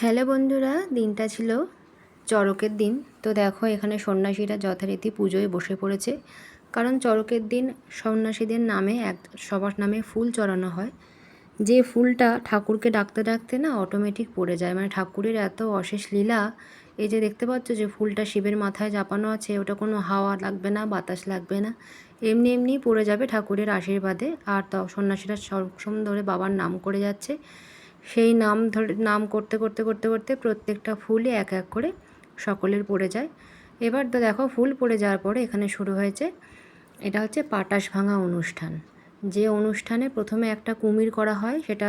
Hello বন্ধুরা, দিনটা ছিল চড়কের দিন। তো দেখো এখানে সন্ন্যাসীরা যথারীতি পুজোয় বসে পড়েছে। কারণ চড়কের দিন সন্ন্যাসীদের নামে সবার নামে ফুল চড়ানো হয়। যে ফুলটা ঠাকুরকে ডাকতে ডাকতে না অটোমেটিক পড়ে যায়, মানে ঠাকুরের এত অশেষ লীলা। এই যে দেখতে পাচ্ছ যে ফুলটা শিবের মাথায় চাপানো আছে, ওটা কোনো হাওয়া লাগবে না, বাতাস লাগবে না, এমনি এমনিই পড়ে যাবে ঠাকুরের আশীর্বাদে। আর সন্ন্যাসীরা সবসময় ধরে বাবার নাম করে যাচ্ছে। সেই নাম ধরে নাম করতে করতে করতে করতে প্রত্যেকটা ফুলই এক এক করে সকলের পড়ে যায়। এবার তো দেখো ফুল পড়ে যাওয়ার পরে এখানে শুরু হয়েছে, এটা হচ্ছে পাটাশ ভাঙা অনুষ্ঠান। যে অনুষ্ঠানে প্রথমে একটা কুমির করা হয়, সেটা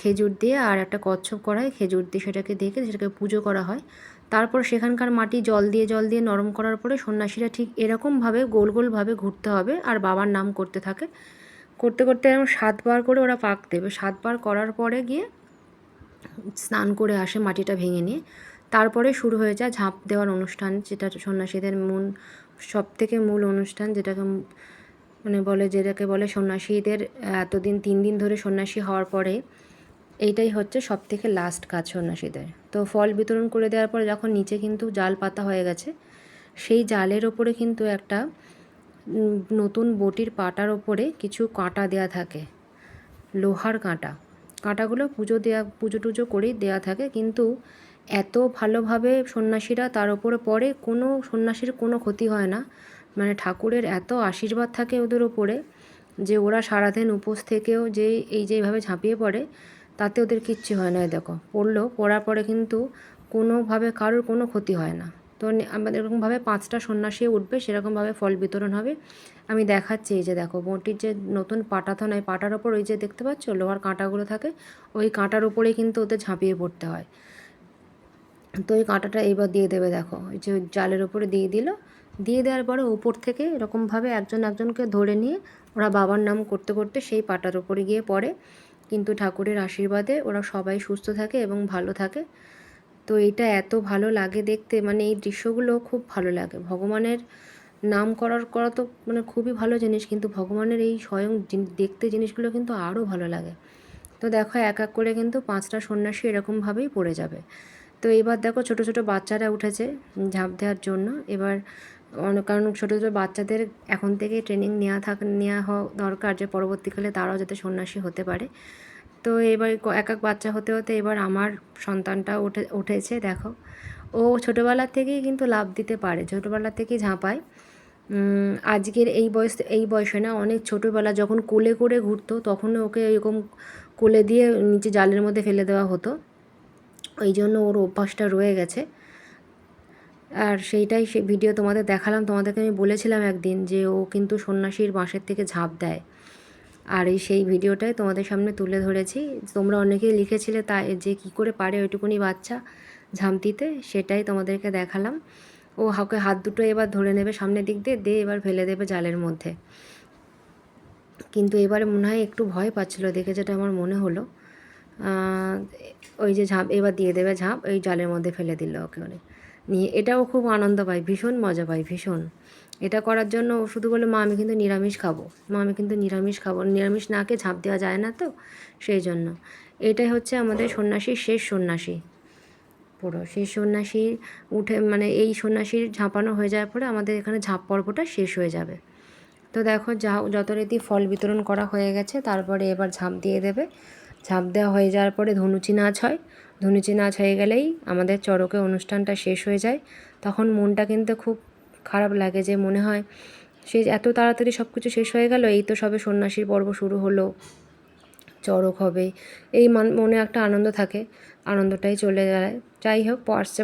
খেজুর দিয়ে, আর একটা কচ্ছপ করা হয় খেজুর দিয়ে, সেটাকে পুজো করা হয়। তারপর সেখানকার মাটি জল দিয়ে নরম করার পরে সন্ন্যাসীরা ঠিক এরকমভাবে গোল গোলভাবে ঘুরতে হবে আর বাবার নাম করতে থাকে। করতে করতে এরকম 7 বার করে ওরা পাক দেবে। 7 বার করার পরে গিয়ে স্নান করে আসে মাটিটা ভেঙে নিয়ে। তারপরে শুরু হয়ে যায় ঝাঁপ দেওয়ার অনুষ্ঠান, যেটা সন্ন্যাসীদের সবথেকে মূল অনুষ্ঠান, যেটাকে বলে সন্ন্যাসীদের এতদিন 3 দিন ধরে সন্ন্যাসী হওয়ার পরে এইটাই হচ্ছে সবথেকে লাস্ট কাজ সন্ন্যাসীদের। তো ফল বিতরণ করে দেওয়ার পরে যখন নিচে কিন্তু জাল পাতা হয়ে গেছে, সেই জালের ওপরে কিন্তু একটা নতুন বটির পাটার ওপরে কিছু কাঁটা দেয়া থাকে, লোহার কাঁটা। কাঁটাগুলো পুজো টুজো করেই দেয়া থাকে, কিন্তু এত ভালোভাবে সন্ন্যাসীরা তার ওপরে পড়ে, কোনো সন্ন্যাসীর কোনো ক্ষতি হয় না। মানে ঠাকুরের এত আশীর্বাদ থাকে ওদের ওপরে যে ওরা সারাদিন উপোস থেকেও যেইভাবে ঝাঁপিয়ে পড়ে, তাতে ওদের কিচ্ছু হয় না। দেখো পড়ার পরে কিন্তু কোনোভাবে কারোর কোনো ক্ষতি হয় না। তো আমাদের এরকমভাবে 5টা সন্ন্যাসী উঠবে, সেরকমভাবে ফল বিতরণ হবে। আমি দেখাচ্ছি, এই যে দেখো বটির যে নতুন পাটা নয়, পাটার ওপর ওই যে দেখতে পাচ্ছ লোহার কাঁটাগুলো থাকে, ওই কাঁটার উপরেই কিন্তু ওদের ঝাঁপিয়ে পড়তে হয়। তো ওই কাঁটাটা এবার দিয়ে দেবে, দেখো ওই যে জালের ওপরে দিয়ে দেওয়ার পরে উপর থেকে এরকমভাবে একজনকে ধরে নিয়ে ওরা বাবার নাম করতে করতে সেই পাটার ওপরে গিয়ে পড়ে। কিন্তু ঠাকুরের আশীর্বাদে ওরা সবাই সুস্থ থাকে এবং ভালো থাকে। তো এটা এত ভালো লাগে দেখতে, মানে এই দৃশ্যগুলো খুব ভালো লাগে। ভগবানের নাম করা তো মানে খুবই ভালো জিনিস, কিন্তু ভগবানের এই স্বয়ং দেখতে জিনিসগুলো কিন্তু আরও ভালো লাগে। তো দেখো এক এক করে কিন্তু 5টা সন্ন্যাসী এরকমভাবেই পড়ে যাবে। তো এবার দেখো ছোট ছোট বাচ্চারা উঠেছে ঝাঁপ দেওয়ার জন্য। এবার কারণ ছোটো ছোটো বাচ্চাদের এখন থেকে ট্রেনিং নেওয়া হওয়া দরকার, যে পরবর্তীকালে তারাও যাতে সন্ন্যাসী হতে পারে। তো এবার এক এক বাচ্চা হতে হতে এবার আমার সন্তানটা উঠেছে। দেখো ও ছোটোবেলার থেকেই কিন্তু লাফ দিতে পারে, ছোটোবেলা থেকেই ঝাঁপায়। আজকের এই বয়সে না, অনেক ছোটোবেলা যখন কোলে করে ঘুরতো তখন ওকে এরকম কোলে দিয়ে নিচে জালের মধ্যে ফেলে দেওয়া হতো, ওই জন্য ওর অভ্যাসটা রয়ে গেছে। আর সেই ভিডিও তোমাদের দেখালাম, তোমাদেরকে আমি বলেছিলাম একদিন যে ও কিন্তু সন্ন্যাসীর বাঁশের থেকে ঝাঁপ দেয়। আর সেই ভিডিওটাই তোমাদের সামনে তুলে ধরেছি। তোমরা অনেকেই লিখেছিলে তাই যে কী করে পারে ওইটুকুনি বাচ্চা ঝাঁপ দিতে, সেটাই তোমাদেরকে দেখালাম। ও হাত দুটো এবার ধরে নেবে সামনের দিক দিয়ে এবার ফেলে দেবে জালের মধ্যে। কিন্তু এবারে মনে হয় একটু ভয় পাচ্ছিলো দেখে, যেটা আমার মনে হলো। ওই যে এবার দিয়ে দেবে ঝাঁপ, ওই জালের মধ্যে ফেলে দিল ওকে নিয়ে। এটাও খুব আনন্দ পায়, ভীষণ মজা পায়, ভীষণ। এটা করার জন্য ও শুধু বলে, মা আমি কিন্তু নিরামিষ খাবো, নিরামিষ না খেয়ে ঝাঁপ দেওয়া যায় না, তো সেই জন্য। এটাই হচ্ছে আমাদের সন্ন্যাসীর শেষ সন্ন্যাসী, পুরো শেষ সন্ন্যাসী মানে এই সন্ন্যাসীর ঝাঁপানো হয়ে যাওয়ার পরে আমাদের এখানে ঝাঁপ পর্বটা শেষ হয়ে যাবে। তো দেখো যথারীতি ফল বিতরণ করা হয়ে গেছে, তারপরে এবার ঝাঁপ দিয়ে দেবে। ঝাঁপ দেওয়া হয়ে যাওয়ার পরে ধনুচি নাচ হয়। ধনুচি নাচ হয়ে গেলেই আমাদের চড়কে অনুষ্ঠানটা শেষ হয়ে যায়। তখন মনটা কিন্তু খুব খারাপ লাগে, যে মনে হয় সে এত তাড়াতাড়ি সব কিছু শেষ হয়ে গেল, এই তো সবে সন্ন্যাসীর পর্ব শুরু হলো, চড়ক হবে, এই মনে একটা আনন্দ থাকে, আনন্দটাই চলে যায়। যাই হোক, আসছে